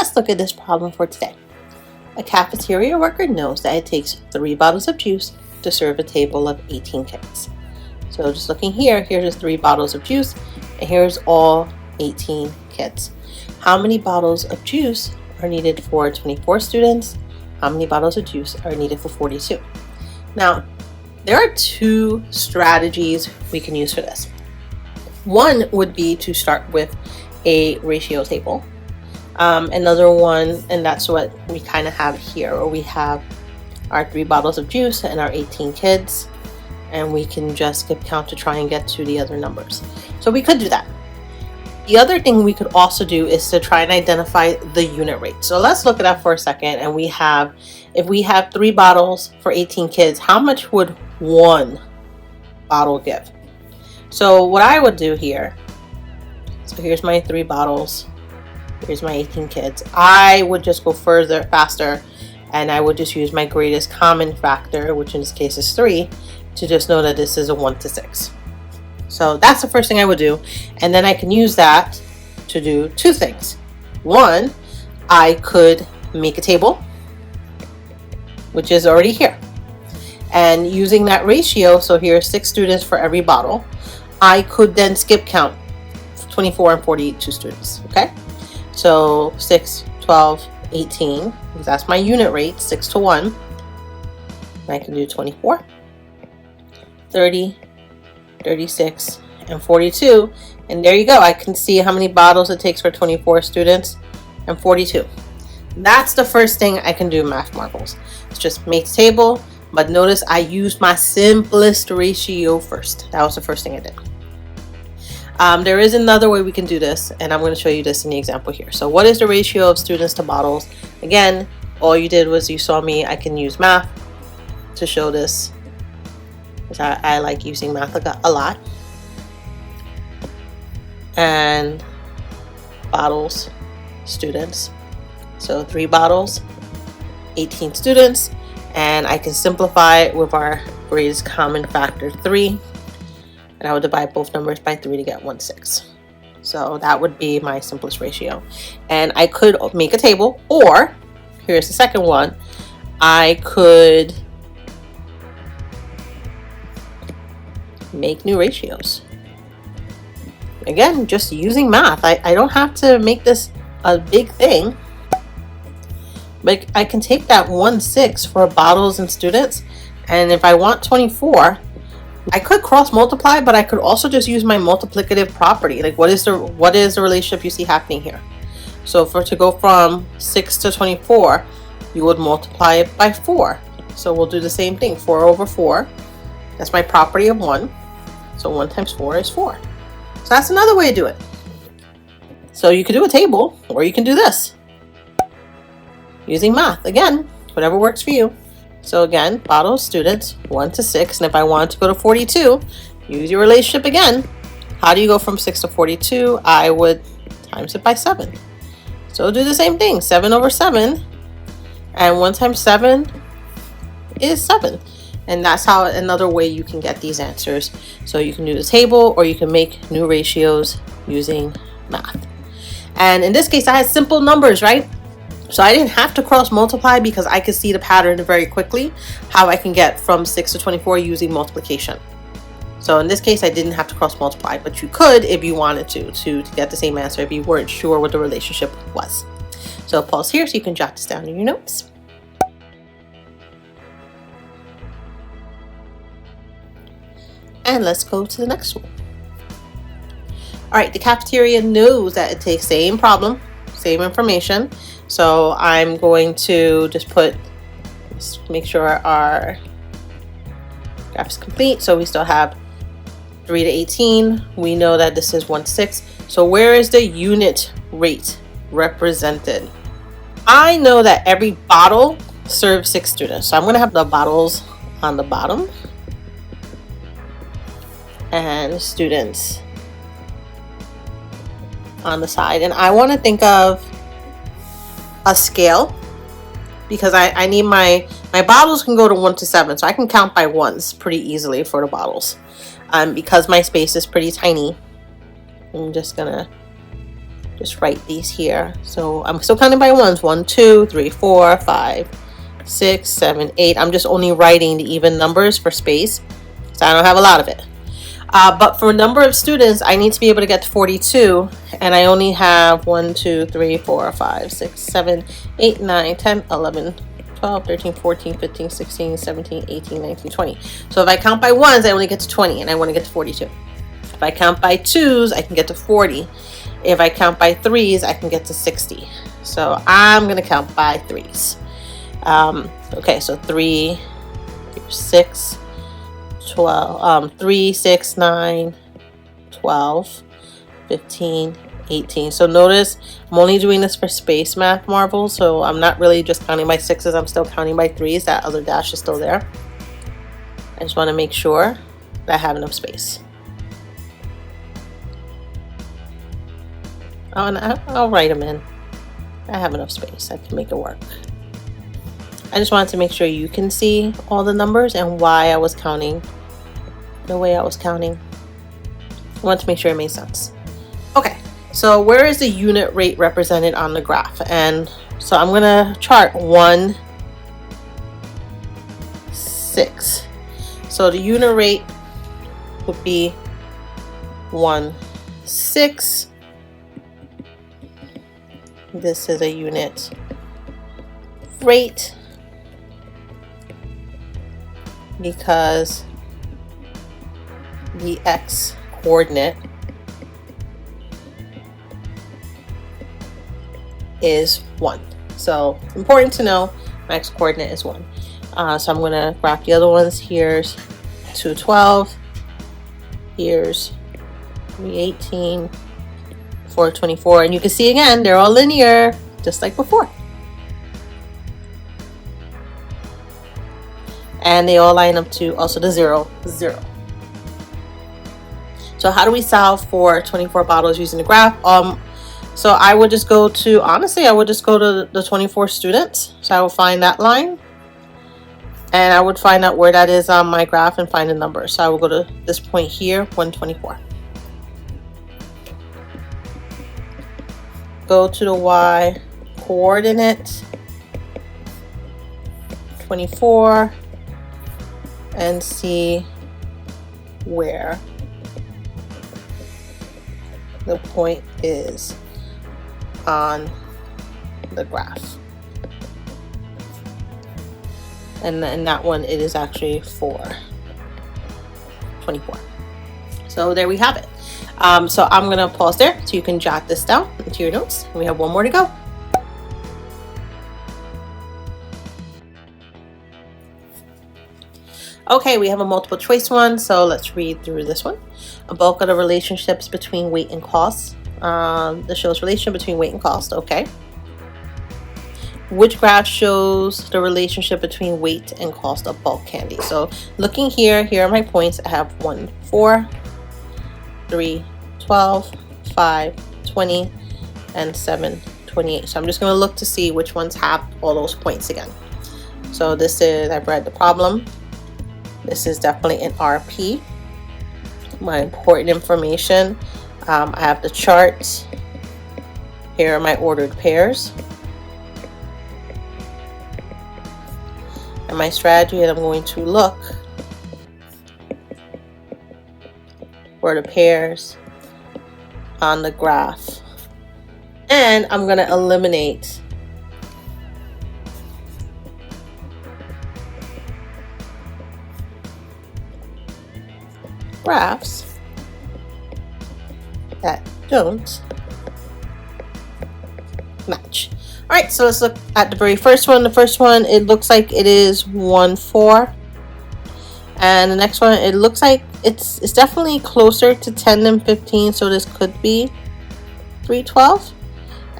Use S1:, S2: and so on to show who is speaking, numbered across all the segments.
S1: let's look at this problem for today. A cafeteria worker knows that it takes 3 bottles of juice to serve a table of 18 kids. So just looking here, here's 3 bottles of juice, and here's all 18 kids. How many bottles of juice are needed for 24 students? How many bottles of juice are needed for 42? Now, there are 2 strategies we can use for this. One would be to start with a ratio table. Another one, and that's what we kind of have here, where we have our 3 bottles of juice and our 18 kids, and we can just skip count to try and get to the other numbers. So we could do that. The other thing we could also do is to try and identify the unit rate. So let's look at that for a second. And we have, if we have 3 bottles for 18 kids, how much would 1 bottle give? So what I would do here, so here's my 3 bottles, here's my 18 kids. I would just go faster, and I would just use my greatest common factor, which in this case is 3, to just know that this is a 1 to 6. So that's the first thing I would do. And then I can use that to do 2 things. One, I could make a table, which is already here. And using that ratio, so here's 6 students for every bottle, I could then skip count 24 and 42 students, okay? So 6, 12, 18, because that's my unit rate, 6 to 1. I can do 24, 30, 36, and 42. And there you go. I can see how many bottles it takes for 24 students and 42. That's the first thing I can do, Math Marvels. It's just make the table, but notice I used my simplest ratio first. That was the first thing I did. There is another way we can do this, and I'm going to show you this in the example here. So what is the ratio of students to bottles? Again, all you did was you saw me. I can use math to show this, which I like using math a lot. And bottles, students. So 3 bottles, 18 students, and I can simplify it with our greatest common factor 3. And I would divide both numbers by 3 to get 1/6. So that would be my simplest ratio. And I could make a table, or here's the second one. I could make new ratios. Again, just using math. I don't have to make this a big thing. But I can take that 1/6 for bottles and students. And if I want 24, I could cross multiply, but I could also just use my multiplicative property. Like what is the relationship you see happening here? So to go from 6 to 24, you would multiply it by 4. So we'll do the same thing, 4 over 4. That's my property of 1. So 1 times 4 is 4. So that's another way to do it. So you could do a table, or you can do this. Using math, again, whatever works for you. So again, bottles, students, 1 to 6. And if I wanted to go to 42, use your relationship again. How do you go from 6 to 42? I would times it by 7. So do the same thing, 7 over 7. And 1 times 7 is 7. And that's how another way you can get these answers. So you can do the table, or you can make new ratios using math. And in this case, I had simple numbers, right? So I didn't have to cross multiply because I could see the pattern very quickly, how I can get from 6 to 24 using multiplication. So in this case, I didn't have to cross multiply, but you could if you wanted to get the same answer if you weren't sure what the relationship was. So I'll pause here so you can jot this down in your notes. And let's go to the next one. All right, the cafeteria knows that it takes same problem, same information. So I'm going to just make sure our graph is complete. So we still have 3 to 18. We know that this is 1 to 6. So where is the unit rate represented? I know that every bottle serves 6 students. So I'm going to have the bottles on the bottom and students on the side. And I want to think of a scale, because I need my bottles can go to 1 to 7, so I can count by ones pretty easily for the bottles. Because my space is pretty tiny, I'm just gonna just write these here. So I'm still counting by ones. 1, 2, 3, 4, 5, 6, 7, 8. I'm just only writing the even numbers for space, so I don't have a lot of it. But for a number of students, I need to be able to get to 42, and I only have 1, 2, 3, 4, 5, 6, 7, 8, 9, 10, 11, 12, 13, 14, 15, 16, 17, 18, 19, 20. So if I count by ones, I only get to 20, and I want to get to 42. If I count by twos, I can get to 40. If I count by threes, I can get to 60. So I'm going to count by threes. Okay, so 3, 6, 12, 3, 6, 9, 12, 15, 18. So notice I'm only doing this for space math marbles, so I'm not really just counting by sixes, I'm still counting by threes. That other dash is still there. I just want to make sure that I have enough space. Oh, and I'll write them in. I have enough space, I can make it work. I just wanted to make sure you can see all the numbers and why I was counting the way I was counting. I wanted to make sure it made sense. Okay, so where is the unit rate represented on the graph? And so I'm going to chart 1, 6. So the unit rate would be 1, 6. This is a unit rate because the x coordinate is 1. So important to know, my x coordinate is 1. So I'm going to graph the other ones. Here's 212, here's 318, 424, and you can see again they're all linear just like before. And they all line up to also the 0, 0. So how do we solve for 24 bottles using the graph? So I would just go to, honestly, I would just go to the 24 students. So I will find that line. And I would find out where that is on my graph and find a number. So I will go to this point here, 124. Go to the y coordinate, 24. And see where the point is on the graph. And in that one, it is actually 424. So there we have it. So I'm going to pause there so you can jot this down into your notes. We have one more to go. Okay, we have a multiple choice one, so let's read through this one. A bulk of the relationships between weight and cost. This shows relation between weight and cost. Okay. Which graph shows the relationship between weight and cost of bulk candy? So looking here, here are my points. I have 1, 4, 3, 12, 5, 20, and 7, 28. So I'm just going to look to see which ones have all those points again. So this is, I've read the problem. This is definitely an RP. My important information. I have the chart. Here are my ordered pairs. And my strategy is I'm going to look for the pairs on the graph. And I'm going to eliminate graphs that don't match. All right, so let's look at the very first one. The first one, it looks like it is 1, 4. And the next one, it looks like it's definitely closer to 10 than 15, so this could be 3, 12.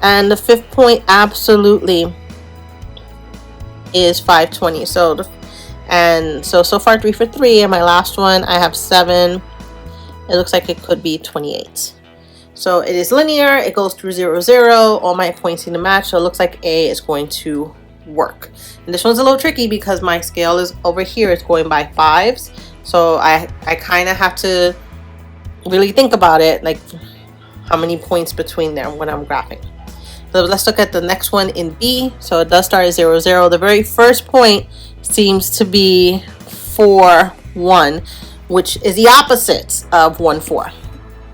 S1: And the fifth point absolutely is 520. So so far 3 for 3, and my last one I have 7. It looks like it could be 28. So it is linear, it goes through 0, 0, all my points seem to match, so it looks like A is going to work. And this one's a little tricky because my scale is over here, it's going by 5s, so I kind of have to really think about it, like how many points between there when I'm graphing. So let's look at the next one in B. So it does start at 0, 0. The very first point seems to be 4, 1, which is the opposite of 1, 4.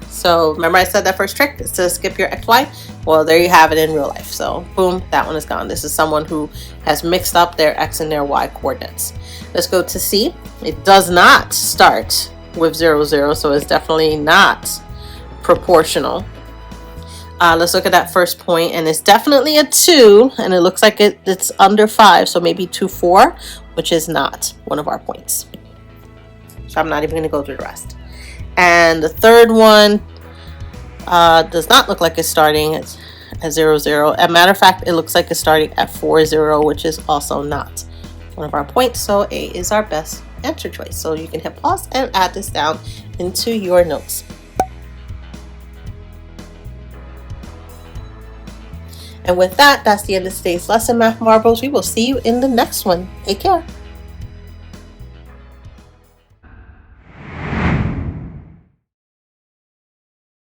S1: So remember I said that first trick is to skip your XY? Well, there you have it in real life. So boom, that one is gone. This is someone who has mixed up their X and their Y coordinates. Let's go to C. It does not start with 0, 0, so it's definitely not proportional. Let's look at that first point, and it's definitely a 2, and it looks like it's under 5, so maybe 2, 4, which is not one of our points. So I'm not even going to go through the rest. And the third one does not look like it's starting at 0, 0. As a matter of fact, it looks like it's starting at 4, 0, which is also not one of our points. So A is our best answer choice. So you can hit pause and add this down into your notes. And with that, that's the end of today's lesson, Math Marbles. We will see you in the next one. Take care.